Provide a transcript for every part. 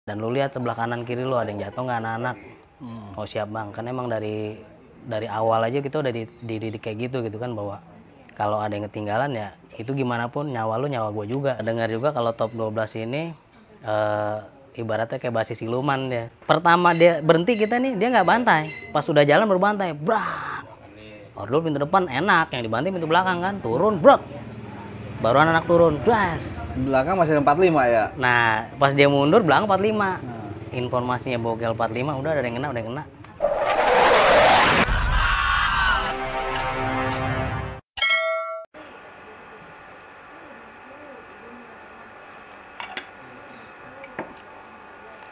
Dan lu lihat sebelah kanan kiri lu ada yang jatuh nggak anak-anak. Oh siap bang, kan emang dari awal aja kita udah dididik kayak gitu kan, bahwa kalau ada yang ketinggalan ya itu gimana pun nyawa lu nyawa gue juga. Dengar juga kalau top 12 ini ibaratnya kayak basis siluman dia. Pertama dia berhenti kita nih, dia nggak bantai. Pas sudah jalan baru bantai, brak. Ordol pintu depan enak, yang dibantai pintu belakang kan, turun, brak. Baru anak turun, das. Belakang masih ada 45 ya? Nah, pas dia mundur, belakang 45. Informasinya bogel 45, udah ada yang kena, udah yang kena.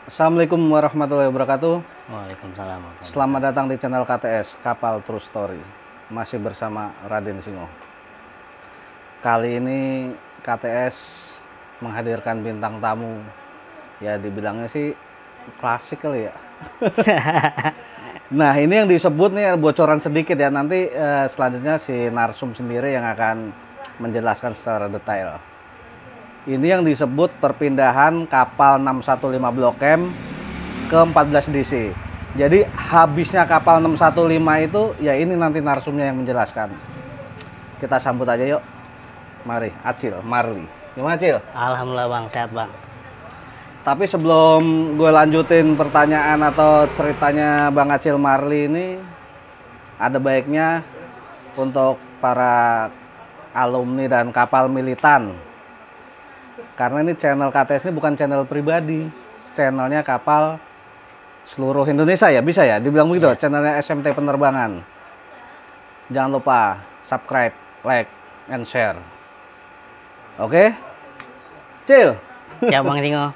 Assalamualaikum warahmatullahi wabarakatuh. Waalaikumsalam. Selamat datang di channel KTS, Kapal True Story. Masih bersama Raden Singo. Kali ini KTS menghadirkan bintang tamu. Ya dibilangnya sih klasik kali ya. Nah ini yang disebut nih bocoran sedikit ya. Nanti selanjutnya si narsum sendiri yang akan menjelaskan secara detail. Ini yang disebut perpindahan kapal 615 Blok M ke 14 DC. Jadi habisnya kapal 615 itu ya ini nanti narsumnya yang menjelaskan. Kita sambut aja yuk. Mari, Acil, Marli. Gimana Cil? Alhamdulillah bang, sehat bang. Tapi sebelum gue lanjutin pertanyaan atau ceritanya Bang Acil Marli ini, ada baiknya untuk para alumni dan kapal militan. Karena ini channel KTS ini bukan channel pribadi, channelnya kapal seluruh Indonesia ya, bisa ya? Dibilang begitu, channelnya SMT Penerbangan. Jangan lupa subscribe, like, and share. Oke? Cil? Siap bang Singo.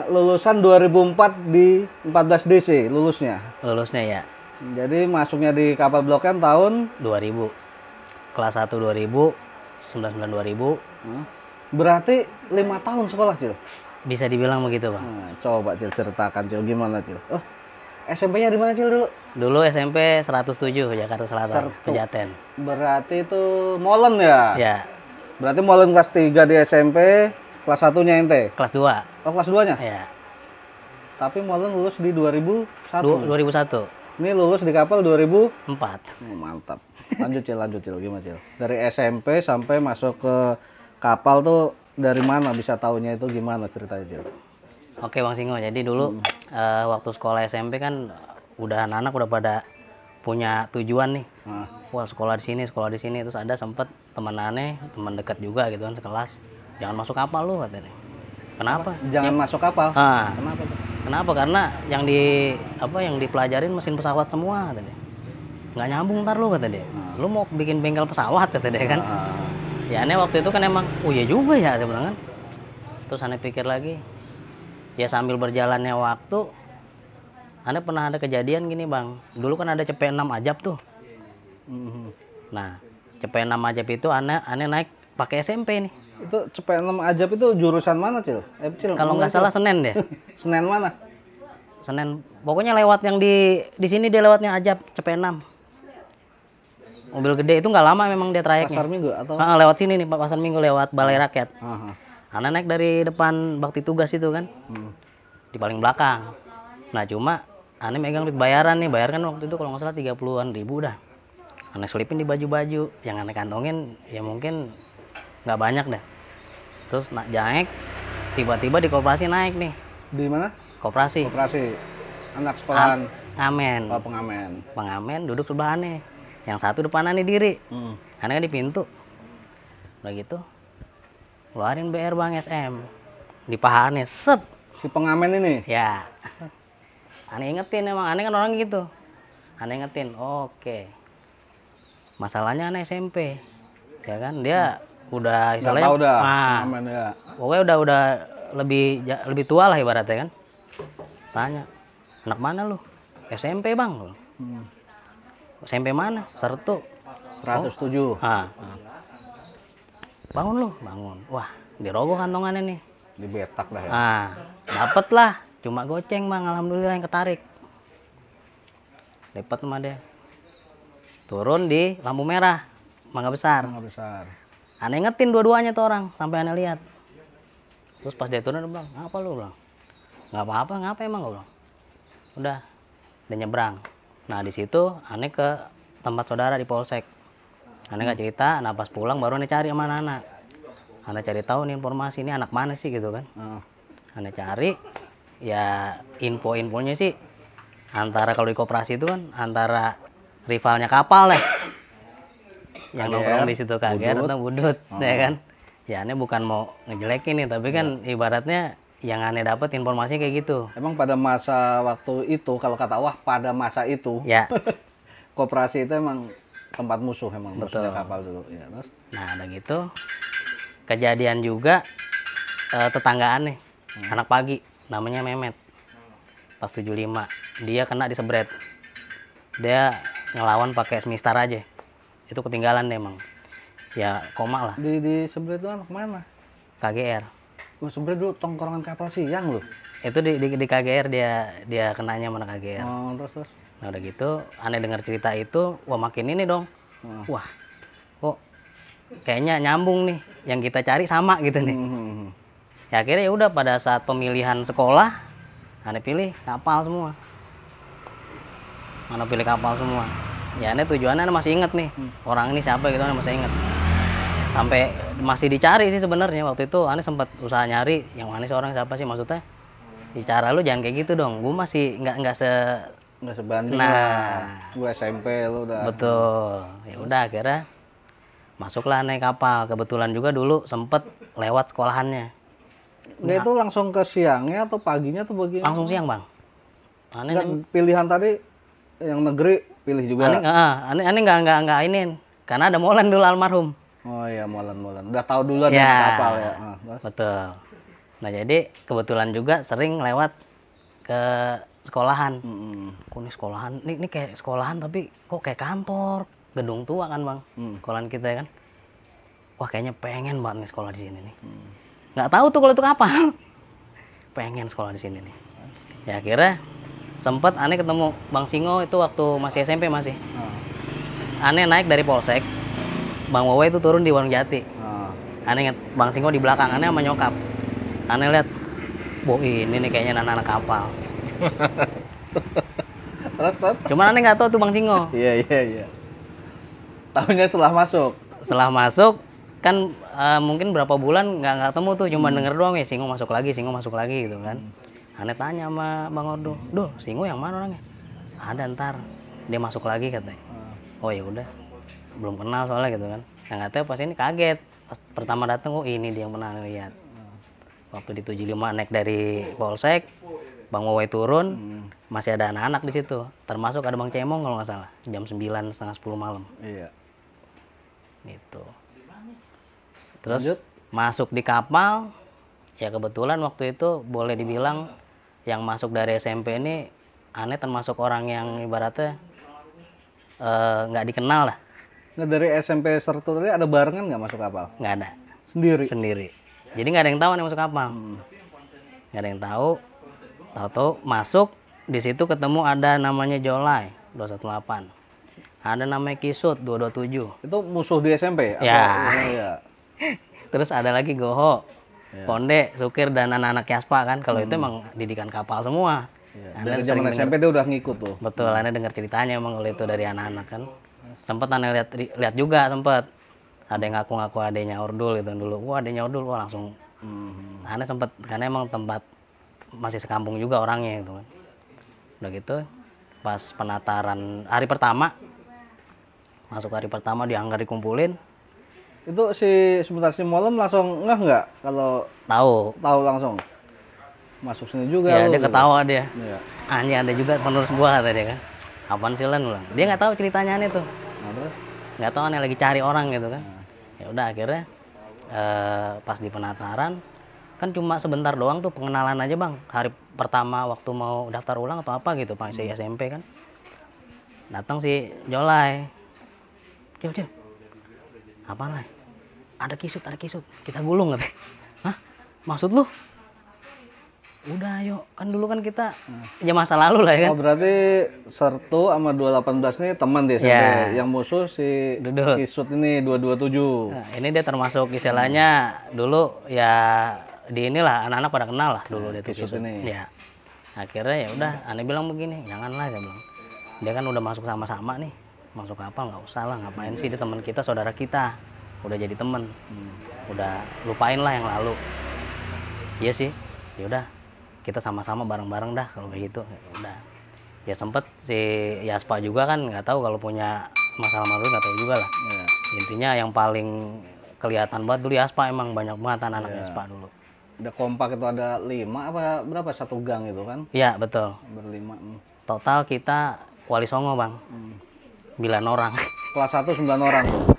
Lulusan 2004 di 14 DC lulusnya. Lulusnya ya Jadi masuknya di kapal Blok M tahun 2000. Kelas 1 2000, 99 2000. Berarti 5 tahun sekolah, Cil. Bisa dibilang begitu bang. Nah, coba Cil ceritakan, Cil, gimana, Cil? Oh, SMP-nya di mana, Cil, dulu? Dulu SMP 107 Jakarta Selatan, Pejaten. Berarti itu molen ya? Ya, Berarti molen kelas 3 di SMP, kelas 1-nya ente? kelas 2. Oh, kelas 2-nya? Ya. Tapi molen lulus di 2001. 2001. Ini lulus di kapal 2004. 4. Oh, mantap. Lanjut Cil. Gimana, Cil? Dari SMP sampai masuk ke kapal tuh dari mana bisa taunya itu gimana ceritanya, Cil? Oke Bang Singo, jadi dulu waktu sekolah SMP kan udah anak-anak udah pada punya tujuan nih. Wah sekolah di sini, terus ada sempet teman aneh, teman dekat juga gitu kan sekelas. Jangan masuk kapal lu katanya. Kenapa? Jangan masuk kapal. Kenapa tuh? Kenapa? Karena yang dipelajarin mesin pesawat semua katanya. Nggak nyambung ntar lu kata dia. Lu mau bikin bengkel pesawat kata dia kan. Ya aneh waktu itu kan emang, oh iya juga ya dia bilang kan. Terus aneh pikir lagi, ya sambil berjalannya waktu, aneh pernah ada kejadian gini bang. Dulu kan ada CP6 Ajab tuh. Nah CP6 Ajab itu aneh naik pakai SMP nih. Itu CP6 Ajab itu jurusan mana, Cil? Kalau nggak salah Senen deh. Senen mana? Senen. Pokoknya lewat yang di sini dia lewatnya Ajab CP6. Mobil gede itu nggak lama memang dia trayeknya. Pasar Minggu atau? Lewat sini nih Pak, Pasar Minggu lewat Balai Rakyat. Aha. Naik dari depan bakti tugas itu kan. Di paling belakang. Nah cuma aneh megang duit bayaran nih. Bayar kan waktu itu kalau nggak salah 30-an ribu dah. Aneh selipin di baju-baju. Yang aneh kantongin ya mungkin nggak banyak dah. Terus jaek tiba-tiba di koperasi naik nih. Di mana? Koperasi. Koperasi. Anak sekolahan. Ngamen. Oh, pengamen. Pengamen duduk sebelah aneh. Yang satu depan aneh diri. Aneh kan di pintu. Udah gitu. Keluarin BR bang SM. Di paha aneh. Set. Si pengamen ini? Ya. Aneh ingetin emang. Aneh kan orang gitu. Aneh ingetin. Oke. Masalahnya aneh SMP. Ya kan. Dia udah istilahnya. Nggak tahu dah. Pengamen ya. Pokoknya udah lebih tua lah ibaratnya kan. Tanya. Anak mana lu? SMP bang. SMP mana? Sertu. 107. Bangun lu, bangun. Wah, dirogoh kantongannya nih. Dibetak dah ya. Dapet lah. Cuma goceng bang, alhamdulillah yang ketarik. Dapat sama dia. Turun di lampu merah, Mangga Besar. Mangga Besar. Aneh ingetin dua-duanya tuh orang, sampai aneh lihat. Terus pas dia turun dia bilang, apa lu bilang? Nggak apa-apa, ngapa emang gue bilang. Udah, dia nyebrang. Nah di situ aneh ke tempat saudara di polsek. Aneh nggak cerita, nah pas pulang baru aneh cari sama anak-anak. Aneh cari tahu nih informasi, ini anak mana sih gitu kan. Aneh cari, ya info-infonya sih antara kalau di koperasi itu kan antara rivalnya kapal lah. Yang nongkrong di situ KGR atau Budut, ya kan. Ya aneh bukan mau ngejelekin nih, tapi kan ibaratnya yang aneh dapat informasi kayak gitu. Emang pada masa waktu itu, kalau kata Wah pada masa itu, Ya. koperasi itu emang tempat musuh, emang Betul. musuhnya kapal dulu. Ya, terus? Nah udah gitu, kejadian juga tetanggaan nih, anak pagi, namanya Memet, pas 75, dia kena disebret. Dia ngelawan pakai semistar aja, itu ketinggalan deh emang. Ya koma lah, Di sebelah itu anak mana? KGR. Sebelah dulu tongkrongan kapal siang loh. Itu di KGR dia kenanya mana KGR. Oh, terus. Nah udah gitu, aneh dengar cerita itu, wah makin ini dong. Wah, kok kayaknya nyambung nih, yang kita cari sama gitu nih. Ya akhirnya ya udah pada saat pemilihan sekolah, aneh pilih kapal semua. Mana pilih kapal semua. Ya aneh tujuannya aneh masih inget nih, orang ini siapa gitu aneh masih inget. Sampai masih dicari sih sebenarnya waktu itu aneh sempat usaha nyari yang mana sih orang siapa sih maksudnya. Bicara lu jangan kayak gitu dong, gue masih nggak sebanding nah, lah. Gue SMP lu udah. Betul. Ya udah akhirnya masuklah naik kapal. Kebetulan juga dulu sempet lewat sekolahannya. Dia itu langsung ke siangnya atau paginya tuh bagian? Langsung siang bang. Dan pilihan tadi yang negeri pilih juga. Aneh nggak inin. Karena ada Molan dulu almarhum. Oh iya Molan. Udah tahu duluan ya, dengan kapal ya. Betul. Nah jadi kebetulan juga sering lewat ke sekolahan. Kok nih sekolahan? Ini kayak sekolahan tapi kok kayak kantor, gedung tua kan bang. Sekolahan kita kan. Wah kayaknya pengen banget nih sekolah di sini nih. Nggak tahu tuh kalau itu kapal. Pengen sekolah di sini nih. Ya akhirnya sempet aneh ketemu Bang Singo itu waktu masih SMP masih. Aneh naik dari polsek. Bang Wowe itu turun di Warung Jati. Aneh inget Bang Singo di belakang, aneh sama nyokap. Aneh lihat, boh ini nih kayaknya anak-anak kapal. Terus? Cuman aneh nggak tahu tuh Bang Singo. Iya. Tahunnya setelah masuk. Setelah masuk kan mungkin berapa bulan nggak ketemu tuh, cuma denger doang ya Singo masuk lagi gitu kan. Aneh tanya sama Bang Ordo, "Duh, Singo yang mana orangnya?" "Ada ntar, dia masuk lagi," katanya. Oh ya udah, belum kenal soalnya gitu kan. Yang nggak tahu pas ini kaget, pas pertama datang, oh ini dia yang pernah lihat. Waktu di 75 naik dari polsek, Bang Wowe turun, masih ada anak-anak di situ. Termasuk ada Bang Cemong kalau nggak salah, jam 9, setengah 10 malam. Iya. Gitu. Terus masuk di kapal, ya kebetulan waktu itu boleh dibilang yang masuk dari SMP ini aneh termasuk orang yang ibaratnya nggak dikenal lah. Nah dari SMP Sertu tadi ada barengan nggak masuk kapal? Nggak ada. Sendiri. Jadi nggak ada yang tahu nih masuk kapal. Nggak ada yang tahu. Tahu-tahu masuk di situ ketemu ada namanya Jolai 218. Ada namanya Kisut 227. Itu musuh di SMP? Ya. Terus ada lagi Goho, Konde, Sukir dan anak-anak Yaspa kan. Kalau itu emang didikan kapal semua. Dari zaman SMP dia udah ngikut tuh. Betul, aneh dengar ceritanya emang kalau itu dari anak-anak kan. Sempet aneh lihat juga sempet. Ada yang ngaku-ngaku adenya Ordul gitu dulu. Wah adenya Ordul, wah langsung. Aneh sempet, karena emang tempat masih sekampung juga orangnya gitu kan. Udah gitu, pas penataran hari pertama, masuk hari pertama di hanggar dikumpulin. Itu si Molen langsung ngeh nggak kalau tahu langsung masuk sini juga? Ya dia ketawa gitu. dia. Iya. Anjing ada juga penerus gua kata dia kan. Apaan sih Len ulang? Dia nggak tahu ceritanya aneh tuh. Nah, terus? Nggak tahu aneh lagi cari orang gitu kan. Ya udah akhirnya pas di penataran kan cuma sebentar doang tuh pengenalan aja bang. Hari pertama waktu mau daftar ulang atau apa gitu pas saya SMP kan. Datang si Jolai. Jauh. Apaan lah? Ada kisut. Kita gulung katanya. Hah? Maksud lu? Udah ayo, kan dulu kan kita ya masa lalu lah ya kan. Oh berarti Sertu sama 218 ini teman di SMP. Ya. Yang musuh si Dudut. Kisut ini 227. Nah, ini dia termasuk istilahnya dulu ya di inilah anak-anak pada kenal lah dulu dia tuh Kisut Kisut. ini. Ya. Akhirnya ya udah, aneh bilang begini, janganlah saya bilang. Dia kan udah masuk sama-sama nih. Masuk kapal nggak usah lah, ngapain sih, dia teman kita, saudara kita. Udah jadi temen. Udah lupain lah yang lalu. Iya sih. Ya udah, kita sama-sama bareng-bareng dah kalau kayak gitu. Ya udah. Ya sempet si Yaspa juga kan nggak tahu kalau punya masalah malu, nggak tahu juga lah. Iya. Intinya yang paling kelihatan banget dulu Yaspa, emang banyak banget anak Yaspa dulu. Udah kompak itu ada 5 apa berapa satu gang itu kan? Iya betul. Berlima. Total kita Wali Songo bang, 9 orang. Kelas 1 9 orang tuh.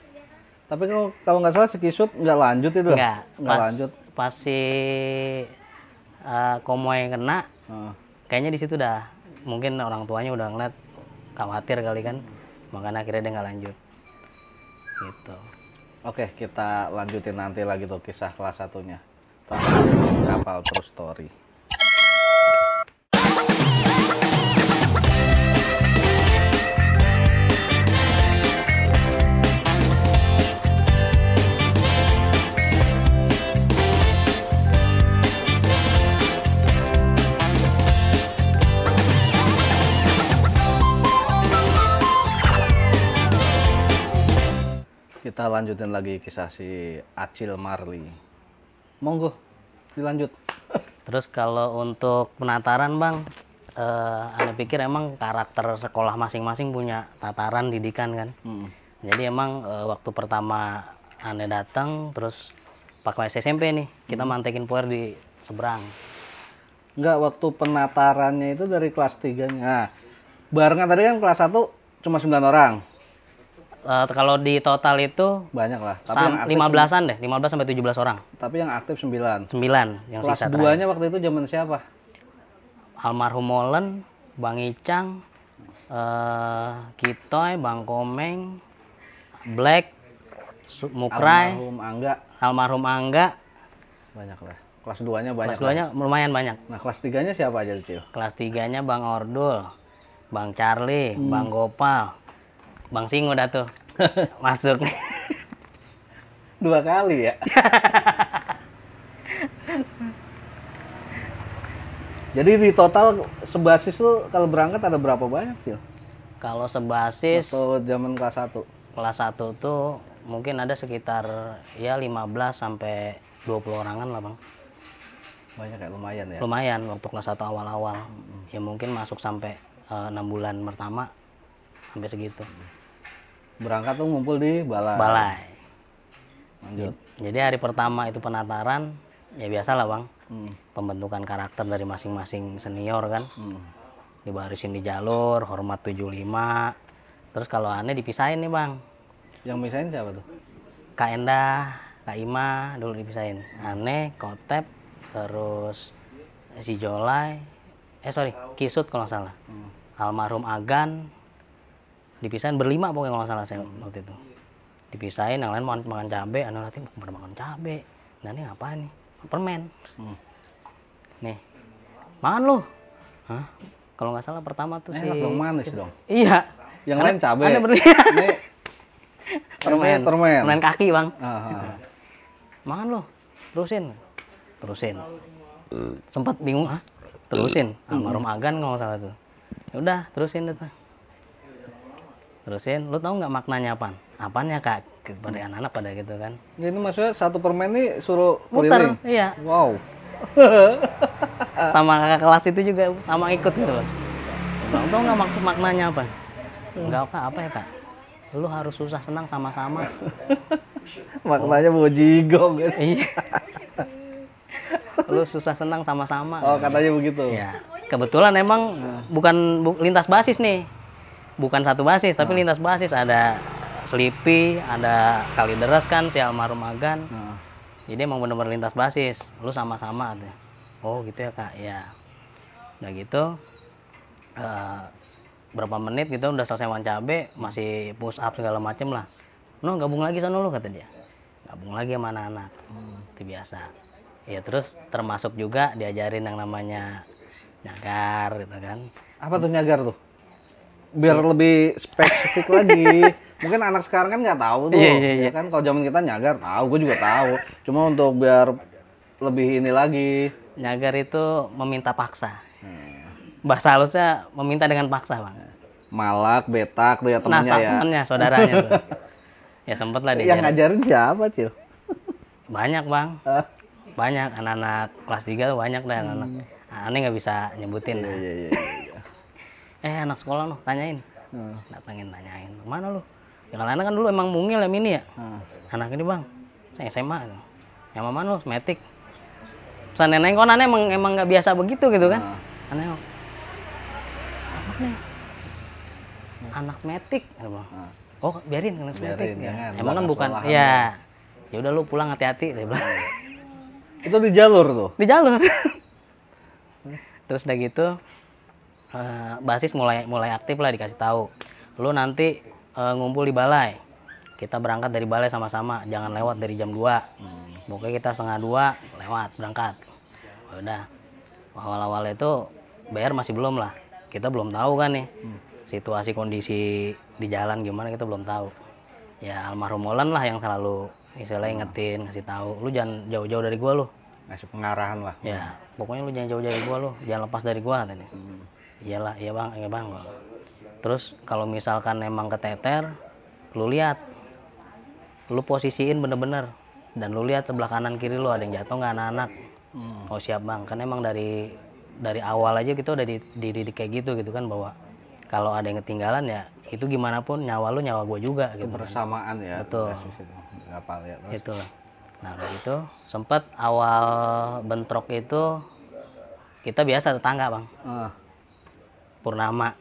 Tapi kalau nggak salah si Kisut nggak lanjut itu. Nggak lanjut. Pas si Komoy kena, Heeh. kayaknya di situ dah mungkin orang tuanya udah ngeliat khawatir kali kan, makanya akhirnya dia nggak lanjut. Gitu. Oke, kita lanjutin nanti lagi tuh kisah kelas 1-nya. Kapal True Story. Kita lanjutin lagi kisah si Acil Marli. Monggo, dilanjut. Terus kalau untuk penataran bang, Ane pikir emang karakter sekolah masing-masing punya tataran didikan kan. Jadi emang waktu pertama Ane datang, terus pas kelas SMP nih, kita mantekin puer di seberang. Enggak, waktu penatarannya itu dari kelas 3-nya. Nah, barengan tadi kan kelas 1 cuma 9 orang. Kalau di total itu Banyak lah. Tapi yang aktif 15-an deh, 15 sampai 17 orang. Tapi yang aktif 9. 9 yang Kelas sisa 2-nya waktu itu zaman siapa? Almarhum Molen, Bang Icang, Kitoy, Bang Komeng, Black, Mukrai, Almarhum Angga. Almarhum Angga. Banyak lah. Kelas 2-nya banyak. Kelas 2-nya lumayan banyak. Nah, kelas 3-nya siapa aja, Cil? Kelas 3-nya Bang Ordul, Bang Charlie, Bang Gopal, Bang Singo dah tuh masuk. 2 kali ya? Jadi di total sebasis tuh kalau berangkat ada berapa banyak, Cil? Kalau sebasis Waktu zaman kelas 1? kelas 1 tuh mungkin ada sekitar ya 15 sampai 20 orangan lah bang. Banyak ya, lumayan ya? Lumayan waktu kelas 1 awal-awal. Ya mungkin masuk sampai 6 bulan pertama sampai segitu. Berangkat tuh ngumpul di balai. Balai. Lanjut. Jadi hari pertama itu penataran, ya biasa lah bang. Hmm. Pembentukan karakter dari masing-masing senior kan. Hmm. Dibarisin di jalur, hormat 75. Terus kalau Ane dipisahin nih bang. Yang misahin siapa tuh? Kak Endah, Kak Ima dulu dipisahin. Ane, Kotep, terus si Jolai, Kisut kalau nggak salah. Almarhum Agan, dipisahin berlima pokoknya kalau nggak salah saya waktu itu. Dipisahin, yang lain makan cabe, Ane latih pada makan cabe. Nah ini ngapain nih? Permen. Nih, makan lu. Hah? Kalau nggak salah pertama tuh Enak dong, manis dong. Iya. Yang lain cabe. Ane Ini permen. Permen kaki bang. Ah. Makan lo, terusin. Sempat bingung, terusin. Almarhum Agan kalau nggak salah tuh. Ya udah, terusin tuh. Terusin, lu tahu nggak maknanya apaan? Apanya kak? Pada anak-anak pada gitu kan. Jadi maksudnya satu permen nih suruh Muter, keliling? iya. Wow. Sama kakak kelas itu juga sama ikut gitu. Bang, tahu nggak maksud maknanya apa? Enggak kak, apa ya kak? Lu harus susah senang sama-sama. Maknanya mau jigong gitu. Iya. Lu susah senang sama-sama. Oh, katanya begitu. Ya, kebetulan emang bukan lintas basis nih. Bukan satu basis, tapi lintas basis. Ada Sleepy, ada Kalideres kan, si Almarhum Agan. Jadi emang bener-bener lintas basis. Lu sama-sama. Oh gitu ya kak, ya. Udah gitu, berapa menit gitu udah selesai makan cabe, masih push up segala macem lah. No, gabung lagi sana lu, kata dia. Gabung lagi sama anak-anak. Itu biasa. Ya terus termasuk juga diajarin yang namanya nyagar gitu kan. Apa tuh nyagar tuh? Biar lebih spesifik lagi. Mungkin anak sekarang kan nggak tahu tuh. Iya. Ya kan kalau zaman kita nyagar tahu, gue juga tahu. Cuma untuk biar lebih ini lagi. Nyagar itu meminta paksa. Bahasa halusnya meminta dengan paksa, Bang. Malak, betak tuh ya Nah, temennya ya. temennya, saudaranya tuh. Ya sempet lah Yang diajarin. ngajarin siapa, Cil? Banyak, Bang. Banyak anak-anak kelas 3 tuh banyak deh anak-anak. Aneh nggak bisa nyebutin dah. Iya. Anak sekolah noh, tanyain. Datangin tanyain. Kemana lu? Ya kalau anak kan dulu emang mungil ya mini ya. Anak ini, Bang, saya SMA. Yang mana lu? Metik. Terus nenek kok aneh emang nggak biasa begitu gitu kan. Aneh kok. Apa nih? Anak metik. Oh, biarin anak metik. Ya. Emang kan bukan. Ya. Ya udah lu pulang hati-hati saya bilang. Itu di jalur tuh. Di jalur. Terus udah gitu basis mulai aktif lah, dikasih tahu. Lu nanti ngumpul di balai. Kita berangkat dari balai sama-sama, jangan lewat dari jam 2. Pokoknya kita 1:30 lewat berangkat. Udah. Awal-awal itu bayar masih belum lah. Kita belum tahu kan nih. Situasi kondisi di jalan gimana kita belum tahu. Ya almarhum Molan lah yang selalu istilahnya ingetin, ngasih tahu, lu jangan jauh-jauh dari gua lu. Ngasih pengarahan lah. Ya, pokoknya lu jangan jauh dari gua lu, jangan lepas dari gua katanya. Iyalah, iya bang. Terus kalau misalkan emang keteter, lu lihat, lu posisiin bener-bener, dan lu lihat sebelah kanan kiri lu ada yang jatuh nggak anak-anak. Oh siap bang, kan emang dari awal aja kita udah dididik kayak gitu kan, bahwa kalau ada yang ketinggalan ya itu gimana pun nyawa lu nyawa gua juga gitu. Kebersamaan ya. Betul. Kapal ya. Itu lah. Nah begitu sempat awal bentrok itu kita biasa tetangga bang. Purnama.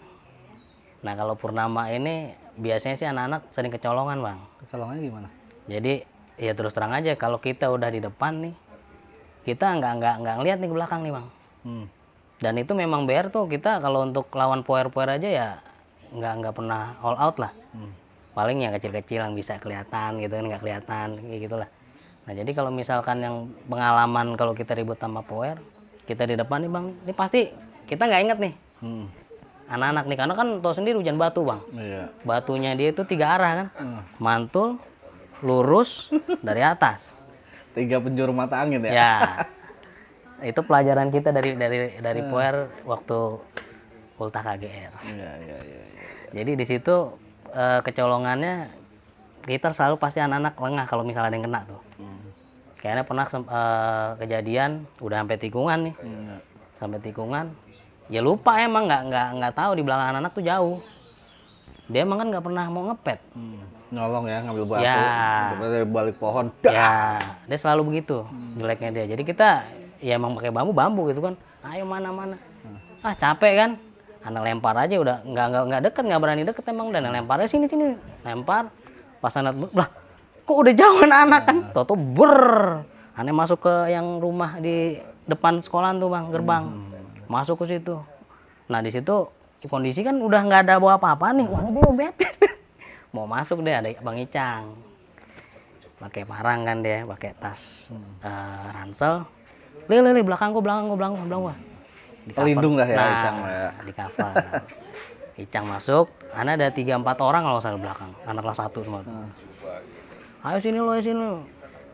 Nah kalau Purnama ini biasanya sih anak-anak sering kecolongan bang. Kecolongannya gimana? Jadi ya terus terang aja kalau kita udah di depan nih, kita nggak ngeliat nih ke belakang nih bang. Dan itu memang BR tuh kita kalau untuk lawan power aja ya nggak pernah all out lah. Paling yang kecil-kecil yang bisa kelihatan gitu kan, nggak kelihatan kayak gitulah. Nah jadi kalau misalkan yang pengalaman kalau kita ribut sama power, kita di depan nih bang, ini pasti kita nggak inget nih. Anak-anak nih karena kan tau sendiri hujan batu bang. Iya. Batunya dia itu 3 arah kan, mantul, lurus dari atas. 3 penjuru mata angin ya. Ya, itu pelajaran kita dari power waktu ultah KGR. Iya. Jadi di situ kecolongannya kita selalu pasti anak-anak lengah kalau misalnya ada yang kena tuh. Kayaknya pernah kejadian udah sampai tikungan nih. Sampai tikungan. Ya lupa emang nggak tahu di belakang anak-anak tuh jauh. Dia emang kan nggak pernah mau ngepet. Nyolong ya, ngambil batu. Ya. Dari balik pohon. Ya, dia selalu begitu jeleknya dia. Jadi kita ya emang pakai bambu gitu kan. Ayo mana. Ah capek kan. Anak lempar aja udah nggak deket, nggak berani deket emang, dan lemparnya sini lempar pas anak lah kok udah jauh anak kan, toto aneh masuk ke yang rumah di depan sekolahan tuh bang, gerbang masuk ke situ. Nah di situ kondisi kan udah nggak ada bawa apa-apa nih, wah dia bete mau masuk deh, ada bang Icang pakai parang kan dia, pakai tas ransel, li belakang gua. Pelindung lah ya. Nah, Icang ya. di cover. Icang masuk, anak ada 3-4 orang kalau saya belakang, anak kelas 1 semua. Ayo sini lo.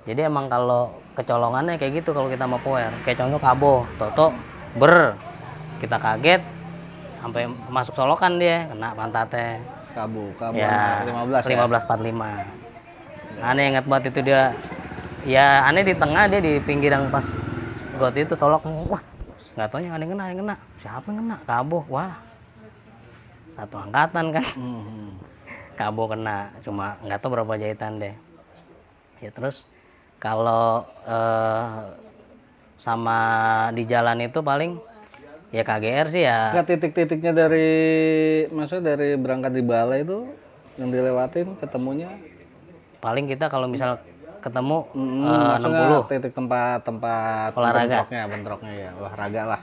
Jadi emang kalau kecolongannya kayak gitu kalau kita mau power. Kayak contoh Kabo, Toto, kita kaget, sampai masuk solokan dia, kena pantatnya. Kabu Ya, 15 ya. 15:45. Aneh ingat banget itu dia. Ya aneh di tengah, dia di pinggir yang pas got itu solok. Wah, nggak taunya ada yang kena. Siapa yang kena? Kabo. Wah, satu angkatan kan. Kabo kena, cuma nggak tahu berapa jahitan deh. Ya terus kalau sama di jalan itu paling ya KGR sih ya. Nggak titik-titiknya maksudnya dari berangkat di balai itu yang dilewatin ketemunya? Paling kita kalau misal ketemu Maksudnya 60 titik tempat olahraga. bentroknya ya, olahraga lah.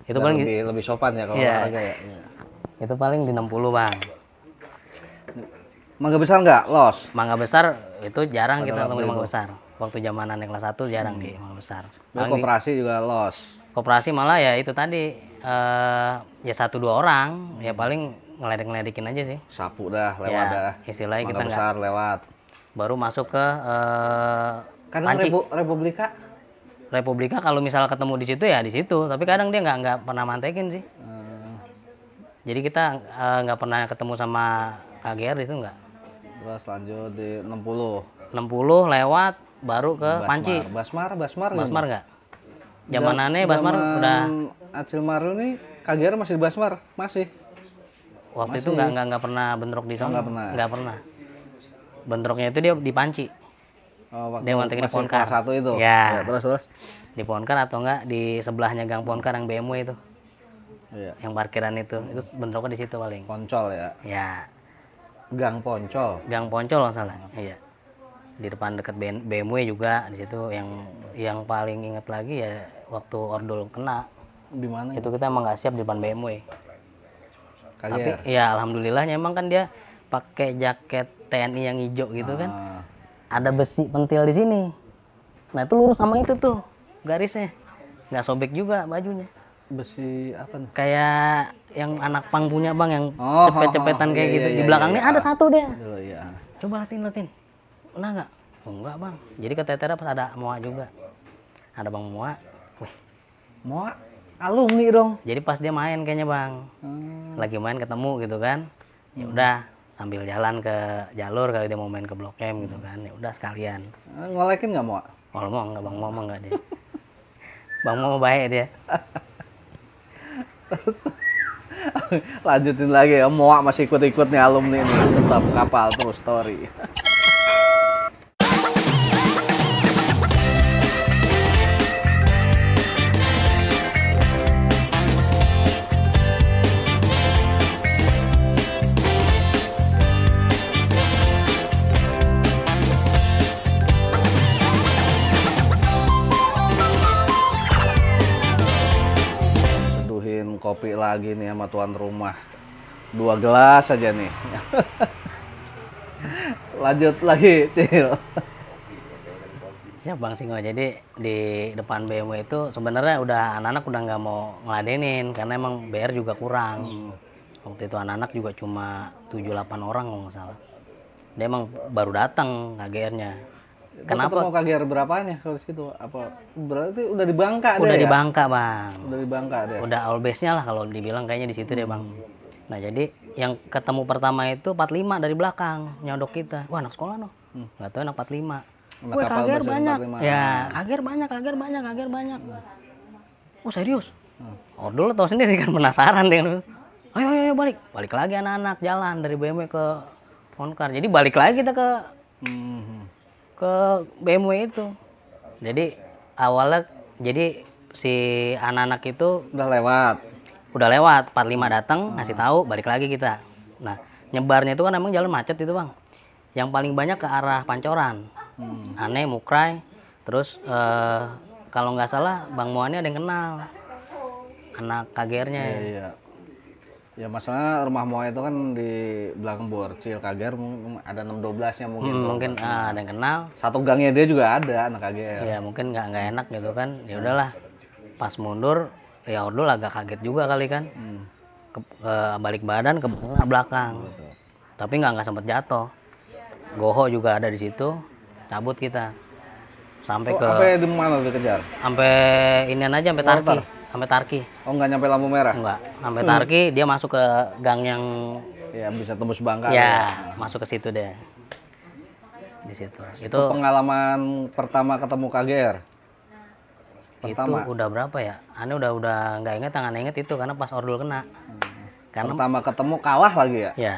Itu paling lebih sopan ya kalau iya. olahraga ya. Itu paling di 60 bang. Mangga besar nggak los? Mangga besar itu jarang kita ketemu di Mangga Besar. Waktu zaman anak kelas 1 jarang di Mangga Besar. Koperasi juga los. Koperasi malah ya itu tadi ya 1-2 orang, ya paling ngeledek-ngeledekin aja sih. Sapu dah, lewat Ya, dah. istilahnya Mangga kita nggak besar lewat. baru masuk ke Kadang panci. Republika Republika kalau misal ketemu di situ ya di situ, tapi kadang dia nggak pernah mantekin sih. Jadi kita nggak pernah ketemu sama KGR di situ nggak. Terus lanjut di 60. 60 lewat baru ke Panci. Basmar nggak? Zamanannya Basmar udah. Acil Marul nih KGR masih di Basmar, masih. Waktu itu nggak pernah bentrok di sana. Nggak pernah. Bentroknya itu dia di Panci. Oh, waktu dia mantekin di Ponkar. Kelas 1 itu. Ya. Terus. Di Ponkar atau enggak di sebelahnya Gang Ponkar yang BMW itu. Iya. Yang parkiran itu bentroknya di situ paling. Poncol ya. Ya. Gang Poncol. Gang Poncol nggak salah. Iya. Di depan dekat BMW juga di situ yang paling inget lagi ya waktu Ordul kena. Di mana? Itu kita emang nggak siap di depan BMW. KGR. Tapi ya alhamdulillahnya emang kan dia pakai jaket TNI yang hijau gitu kan. Ada besi pentil di sini. Nah itu lurus sama itu tuh garisnya. Nggak sobek juga bajunya. Besi apa nih? Kayak yang anak pang punya bang yang cepet-cepetan kayak gitu. Iya, Di belakangnya ada satu dia. Iya. Coba latin. Pernah nggak? Oh, enggak bang. Jadi ke Tetera pas ada Moa juga. Ada Bang Moa. Wih. Moa alumni dong. Jadi pas dia main kayaknya bang. Lagi main ketemu gitu kan. Ya udah sambil jalan ke jalur kali dia mau main ke Blok M gitu kan. Ya udah sekalian. Ngolekin nggak Moa? Kalau mau enggak Bang Moa enggak dia. Bang Moa baik dia. Lanjutin lagi ya, Moa masih ikut-ikut nih alumni nih, tetap Kapal True Story. Kopi lagi nih sama tuan rumah, 2 gelas aja nih. Lanjut lagi, Cil. Siap Bang Singo. Jadi di depan BMW itu sebenarnya udah anak-anak udah nggak mau ngeladenin karena emang BR juga kurang. Waktu itu anak-anak juga cuma 7-8 orang kalau nggak salah. Dia emang baru datang KGR-nya. Kenapa? Ketemu KGR berapanya kalau situ? Apa berarti udah di Bangka Udah di ya? Bangka, Bang. Udah di Bangka deh. Udah all base-nya lah kalau dibilang kayaknya di situ deh, Bang. Nah, jadi yang ketemu pertama itu 45 dari belakang nyodok kita. Wah, anak sekolah noh. Nggak tahu anak 45. Wah, KGR banyak. 45. Ya, KGR banyak. Oh, serius? Ordul tau sendiri kan penasaran deh. Ayo balik. Balik lagi anak-anak jalan dari BMW ke Ponkar. Jadi balik lagi kita ke BMW itu. Jadi awalnya si anak-anak itu udah lewat 45 datang ngasih tahu balik lagi kita. Nah nyebarnya itu kan emang jalan macet itu bang. Yang paling banyak ke arah Pancoran, Aneh, Mukrai. Terus kalau nggak salah Bang Moani ada yang kenal anak KGR-nya. Iya. Ya masalahnya rumah Moa itu kan di belakang Borcil, KGR ada 612-nya mungkin. Mungkin ada yang kenal. Satu gangnya dia juga ada anak KGR. Ya mungkin nggak enak gitu kan. Ya udahlah. Pas mundur ya Ordul agak kaget juga kali kan. Balik badan ke belakang. Tapi nggak sempet jatuh. Goho juga ada di situ. Cabut kita. Sampai sampai di mana dikejar? Sampai inian aja sampai Tarki. Sampai Tarki. Oh nggak nyampe lampu merah? Enggak, sampai Tarki dia masuk ke gang yang ya bisa tembus Bangka. Ya, masuk ke situ deh. Di situ. Itu pengalaman pertama ketemu KGR. Itu udah berapa ya? Aneh udah nggak inget, tangan inget itu karena pas Ordul kena. Karena pertama ketemu kalah lagi ya? Ya.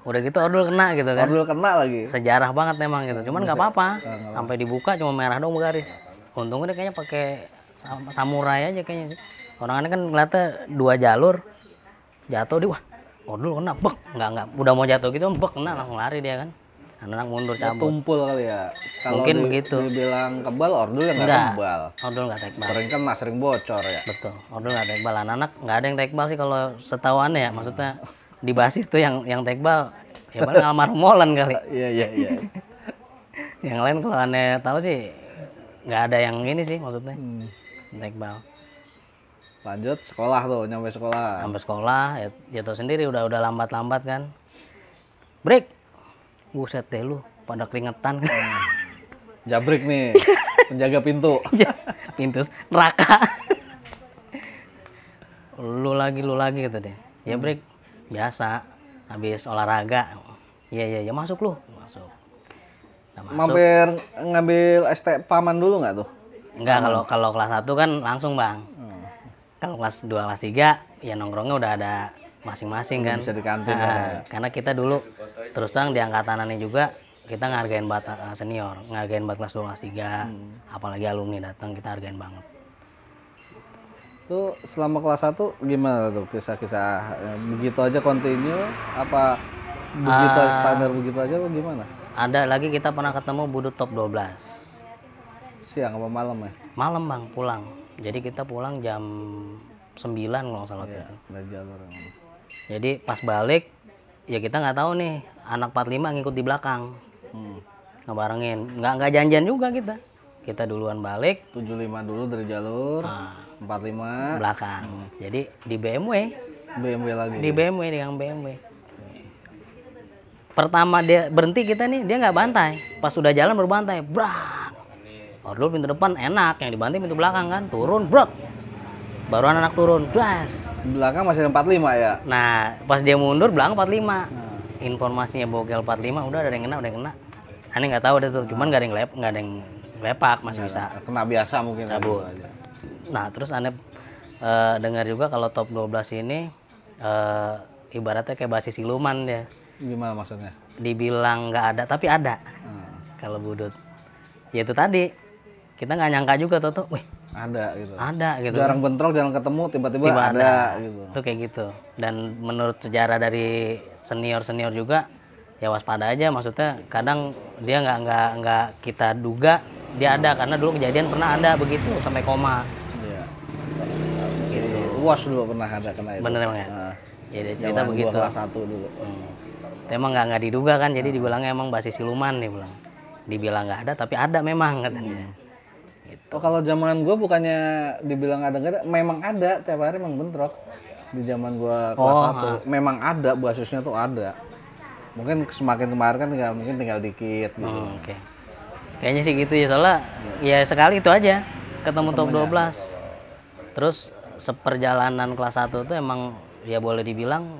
Udah gitu Ordul kena gitu kan. Ordul kena lagi. Sejarah banget memang gitu. Cuman nggak apa-apa. Sampai dibuka cuma merah dong garis. Untungnya dia kayaknya pakai samurai aja kayaknya sih. Orang kan ngeliatnya 2 jalur jatuh dia, wah Ordul kena, bek nggak udah mau jatuh gitu, bek kena langsung lari dia kan. Anak mundur cabut. Tumpul kali ya. Mungkin begitu. Dibilang kebal, Ordul yang nggak kebal. Ordul nggak tekbal. Sering bocor ya. Betul. Ordul nggak tekbal. Anak nggak ada yang tekbal sih kalau setahuannya ya. Maksudnya di basis tuh yang tekbal ya paling almarhum Molen kali. Iya. Yang lain kalau aneh tahu sih nggak ada yang ini sih maksudnya. Tekbal. Lanjut sekolah tuh, nyampe sekolah. Sampai sekolah ya jatuh sendiri udah lambat-lambat kan. Break. Buset deh lu pada keringetan kan. Jabrik nih, penjaga pintu. Ya, pintu neraka. Lu lagi gitu deh. Ya break biasa habis olahraga. Iya ya masuk lu. Masuk. Nah, masuk. Mampir ngambil ST paman dulu nggak tuh? Enggak, kalau kelas 1 kan langsung, Bang. Kalau kelas 2 kelas 3 ya nongkrongnya udah ada masing-masing kan. Bisa di kantin Nah, karena kita dulu terus terang di angkatan ini juga kita ngargain banget senior, ngargain banget kelas 2 kelas 3. Apalagi alumni datang kita hargain banget. Tuh selama kelas 1 gimana tuh kisah-kisah begitu aja continue apa begitu standar begitu aja apa gimana? Ada lagi kita pernah ketemu budut top 12. Siang apa malam ya? Malam, Bang, pulang. Jadi kita pulang jam 9 kalau nggak salah waktu itu. Udah jalur. Jadi pas balik ya kita nggak tahu nih anak 45 ngikut di belakang. Ngebarengin. Nggak janjian juga kita. Kita duluan balik. 75 dulu dari jalur. 45 belakang. Jadi di BMW. BMW lagi. Di BMW, di yang BMW. Pertama dia berhenti kita nih, dia nggak bantai. Pas udah jalan baru bantai. Brak. Dulu pintu depan enak, yang dibantai pintu belakang kan. Turun, brak. Baru anak turun. Das. Belakang masih ada 45 ya? Nah, pas dia mundur belakang 45. Informasinya bokel 45, udah ada yang kena, Aneh nggak tahu deh tuh, cuman nggak ada yang lepak, masih bisa Kena biasa mungkin. cabut. Nah, terus aneh dengar juga kalau top 12 ini ibaratnya kayak basis siluman dia. Gimana maksudnya? Dibilang nggak ada, tapi ada. Kalau budut. Ya itu tadi, kita nggak nyangka juga tuh, wih Ada gitu. ada gitu. Jarang bentrok, jarang ketemu, tiba-tiba ada gitu. Itu kayak gitu. Dan menurut sejarah dari senior juga, ya waspada aja. Maksudnya kadang dia nggak kita duga dia ada, karena dulu kejadian pernah ada begitu sampai koma. Iya. Gitu. UAS dulu pernah ada kena itu. Bener emang ya? Ya dia cerita Zaman begitu. gua kelas 1 dulu. Itu emang nggak diduga kan, jadi dibilangnya emang basis siluman nih bilang. Dibilang nggak ada, tapi ada memang katanya. Oh, kalau zaman gua bukannya dibilang ada nggak ada, memang ada, tiap hari emang bentrok. Di zaman gua kelas 1 memang ada, basisnya tuh ada. Mungkin semakin kemarin kan tinggal dikit gitu. Oke. Kayaknya sih gitu ya, soalnya ya sekali itu aja ketemu top 12. Terus seperjalanan kelas 1 tuh emang ya boleh dibilang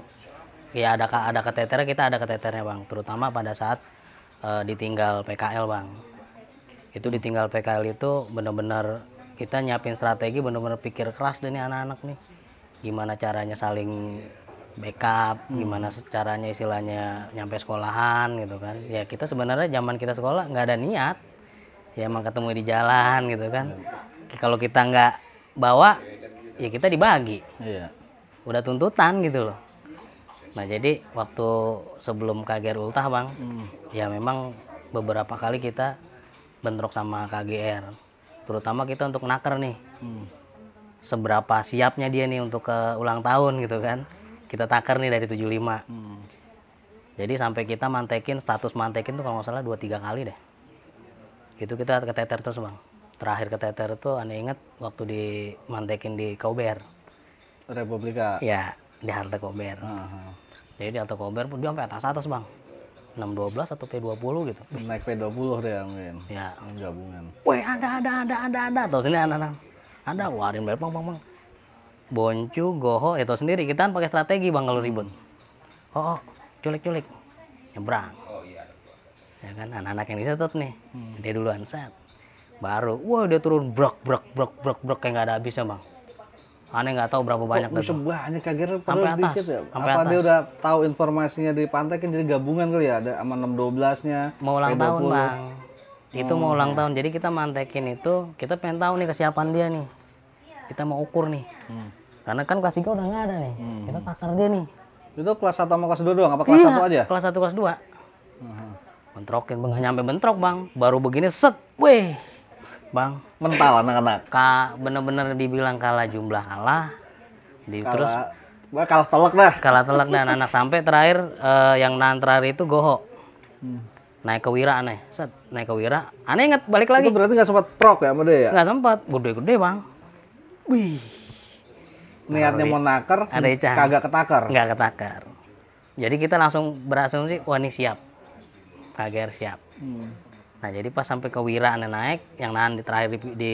ya ada keteternya, kita ada keteternya, Bang. Terutama pada saat ditinggal PKL, Bang. Itu ditinggal PKL itu bener-bener kita nyiapin strategi, bener-bener pikir keras deh nih anak-anak nih. Gimana caranya saling backup, gimana caranya istilahnya nyampe sekolahan gitu kan. Ya kita sebenarnya zaman kita sekolah nggak ada niat. Ya emang ketemu di jalan gitu kan. Kalau kita nggak bawa, ya kita dibagi. Iya. Udah tuntutan gitu loh. Nah jadi waktu sebelum KGR Ultah, Bang, ya memang beberapa kali kita bentrok sama KGR. Terutama kita untuk naker nih. Seberapa siapnya dia nih untuk ke ulang tahun gitu kan. Kita taker nih dari 75. Jadi sampai kita status mantekin tuh kalau nggak salah 2-3 kali deh. Itu kita keteter terus, Bang. Terakhir keteter tuh aneh inget waktu di mantekin di Kauber. Republika. Ya, di halte Kober. Jadi di halte Kober pun dia sampai atas, Bang. 612 atau P20 gitu. Naik P20 deh mungkin. Ya. Gabungan. Weh, ada. Tuh sini anak-anak. Ada, warin bel, Bang. Boncu, Goho, itu sendiri kita kan pakai strategi, Bang, kalau ribut. Oh, culik. Nyebrang. Ya kan, anak-anak yang disetut nih. Dia duluan set. Baru, wah dia turun brok kayak nggak ada habisnya, Bang. Aneh nggak tahu berapa banyak bisa banyak kaget sampai atas, dikit ya. sampai Apa atas. dia udah tahu informasinya di pantai kan jadi gabungan kali ya, ada sama 612-nya. Mau ulang tahun, Bang. Itu mau ulang tahun. Jadi kita mantekin itu, kita pengen tahu nih kesiapan dia nih. Kita mau ukur nih. Karena kan kelas 3 udah nggak ada nih. Kita takar dia nih. Itu kelas 1 sama kelas 2 doang, apa kelas 1 aja? Kelas 1, kelas 2. Bentrokin, nggak nyampe bentrok, Bang. Baru begini set, weh. Bang, Mental anak-anak. Bener-bener dibilang kalah jumlah kalah. Terus kalah telak dah. kalah telak dan anak sampai terakhir yang nahan terakhir itu Goho. Naik ke Wira aneh. Set, naik ke Wira. Aneh inget balik lagi. Itu berarti nggak sempat prok ya sama dia ya? Nggak sempat, gede-gede, Bang. Wih. Niatnya mau naker, kagak ketakar. Nggak ketakar. Jadi kita langsung berasumsi, wah ini siap. KGR siap. Nah jadi pas sampai ke Wira naik, yang nahan di terakhir di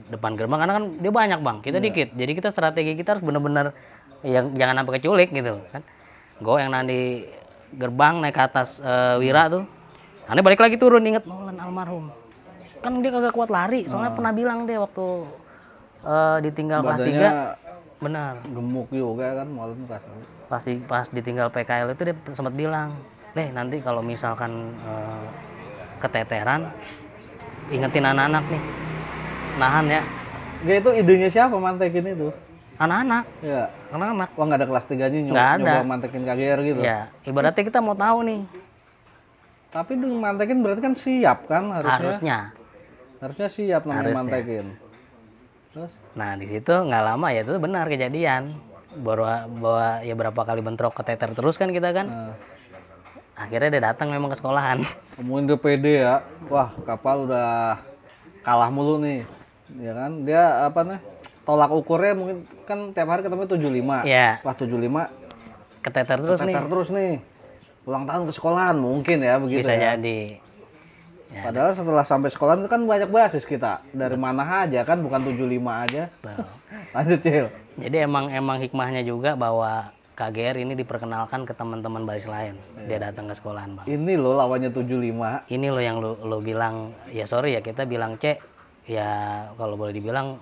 depan gerbang, karena kan dia banyak bang, kita dikit. Jadi kita strategi kita harus bener-bener yang jangan sampai keculik gitu kan. Gue yang nahan di gerbang naik ke atas Wira tuh, aneh balik lagi turun inget Maulan almarhum. Kan dia kagak kuat lari, soalnya pernah bilang dia waktu ditinggal kelas 3. Benar. Gemuk juga kan Maulan kelas. Pas ditinggal PKL itu dia sempat bilang, nanti kalau misalkan keteteran, ingetin anak-anak nih, nahan ya. Dia itu idenya siapa mantekin itu? Anak-anak. Ya. Anak-anak. Wah nggak ada kelas 3-nya nyoba mantekin KGR gitu? Ya, ibaratnya kita mau tahu nih. Tapi dengan mantekin berarti kan siap kan harusnya? Harusnya siap namanya mantekin. Terus? Nah di situ nggak lama ya itu benar kejadian. Bawa ya berapa kali bentrok keteter terus kan kita kan. Akhirnya dia datang memang ke sekolahan. Ngomongin dia pede ya. Wah, kapal udah kalah mulu nih. Ya kan? Dia apa nih? Tolak ukurnya mungkin kan tiap hari ketemu 75. Iya. Wah, 75 keteter terus nih. Keteter terus nih. Ulang tahun ke sekolahan mungkin ya begitu. Bisa ya. jadi. Ya. Padahal setelah sampai sekolahan itu kan banyak basis kita. Dari mana aja kan bukan 75 aja. Lanjut, Cil. Jadi emang hikmahnya juga bahwa KGR ini diperkenalkan ke teman-teman baris lain. Dia datang ke sekolahan, Bang. Ini loh lawannya 75. Ini loh yang lo bilang, ya sorry ya kita bilang C, ya kalau boleh dibilang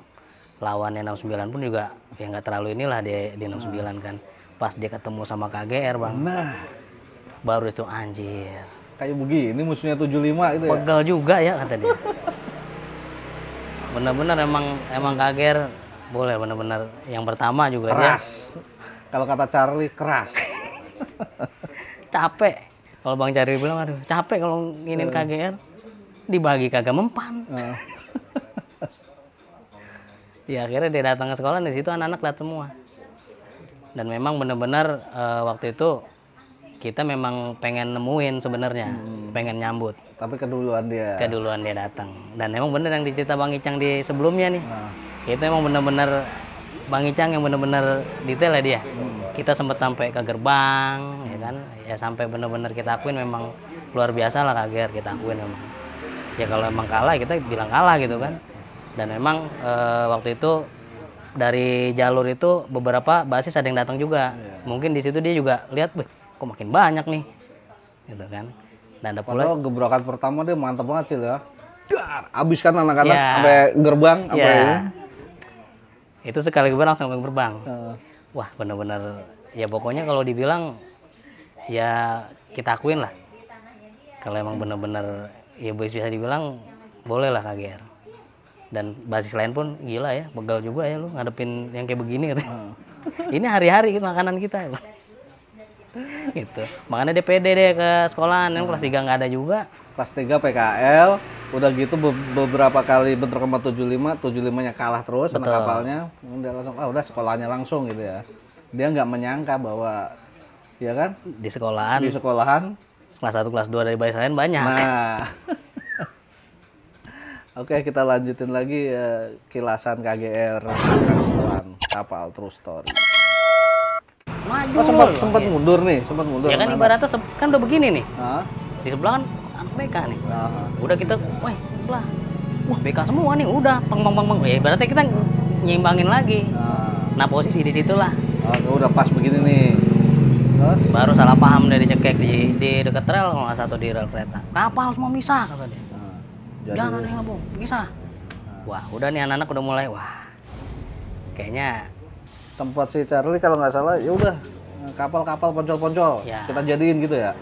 lawannya 69 pun juga ya nggak terlalu inilah dia di 69 kan. Pas dia ketemu sama KGR, Bang. Nah, baru itu anjir. Kayak begini musuhnya 75 itu ya. Pegel juga ya kata dia. Bener-bener emang KGR boleh bener-bener yang pertama juga keras. Kalau kata Charlie keras. Capek. Kalau Bang Charlie bilang aduh capek kalau nginin KGR dibagi kagak mempan. Ya akhirnya dia datang ke sekolah, di situ anak-anak lihat semua. Dan memang benar-benar waktu itu kita memang pengen nemuin sebenarnya, pengen nyambut. Tapi keduluan dia datang. Dan emang bener yang dicerita Bang Icang di sebelumnya nih. Itu emang bener-bener Bang Icang yang bener-bener detail ya dia. Kita sempat sampai ke gerbang, ya kan? Ya sampai bener-bener kita akuin memang luar biasa lah KGR, kita akuin memang. Ya kalau emang kalah kita bilang kalah gitu kan. Dan memang waktu itu dari jalur itu beberapa basis ada yang datang juga. Mungkin di situ dia juga lihat, kok makin banyak nih, gitu kan. Dan ada pula gebrakan pertama dia mantap banget Cil ya. Abis kan anak-anak sampai gerbang, sampai itu sekali gerbang langsung ke gerbang. Wah bener-bener ya pokoknya kalau dibilang ya kita akuin lah. Kalau emang bener-bener ya bisa dibilang boleh lah KGR. Dan basis lain pun gila ya, begal juga ya lu ngadepin yang kayak begini gitu. Ini hari-hari gitu makanan kita. Gitu. Makanya dia pede deh ke sekolahan, yang kelas 3 nggak ada juga. Kelas 3 PKL, udah gitu beberapa kali bentrok sama 75-nya kalah terus anak kapalnya. Udah langsung, udah sekolahnya langsung gitu ya. Dia nggak menyangka bahwa, ya kan? Di sekolahan. Kelas 1, kelas 2 dari baris lain banyak. Nah. Oke, kita lanjutin lagi kilasan KGR kapal True Story. Maju sempat mundur nih, ya kan ibaratnya kan udah begini nih. Di sebelah kan BK nih. Udah kita, wah BK semua nih, udah pang. Ya ibaratnya kita nyimbangin lagi. Nah posisi di situlah. Udah pas begini nih. Terus? Baru salah paham dari cekek di dekat rel, kalau nggak satu di rel kereta. Kapal semua misah kata dia. Jangan ada yang ngabung, bisa. Wah, udah nih anak-anak udah mulai, kayaknya sempat si Charlie kalau nggak salah, ya udah kapal-kapal poncol-poncol kita jadiin gitu ya.